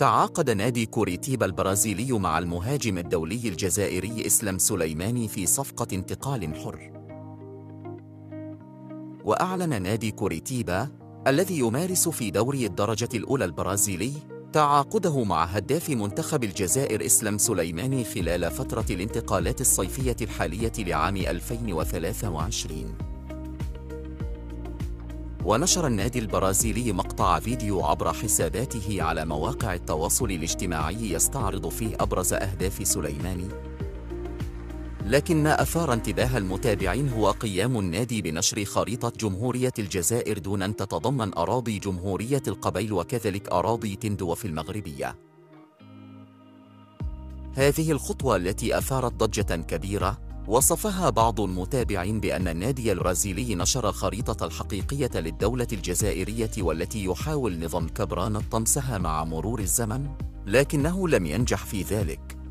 تعاقد نادي كوريتيبا البرازيلي مع المهاجم الدولي الجزائري إسلام سليماني في صفقة انتقال حر. وأعلن نادي كوريتيبا الذي يمارس في دوري الدرجة الأولى البرازيلي تعاقده مع هداف منتخب الجزائر إسلام سليماني خلال فترة الانتقالات الصيفية الحالية لعام 2023. ونشر النادي البرازيلي مقطع فيديو عبر حساباته على مواقع التواصل الاجتماعي يستعرض فيه أبرز أهداف سليماني، لكن ما أثار انتباه المتابعين هو قيام النادي بنشر خريطة جمهورية الجزائر دون أن تتضمن أراضي جمهورية القبيل وكذلك أراضي تندو في المغربية. هذه الخطوة التي أثارت ضجة كبيرة وصفها بعض المتابعين بأن النادي البرازيلي نشر الخريطة الحقيقية للدولة الجزائرية والتي يحاول نظام كبران طمسها مع مرور الزمن، لكنه لم ينجح في ذلك.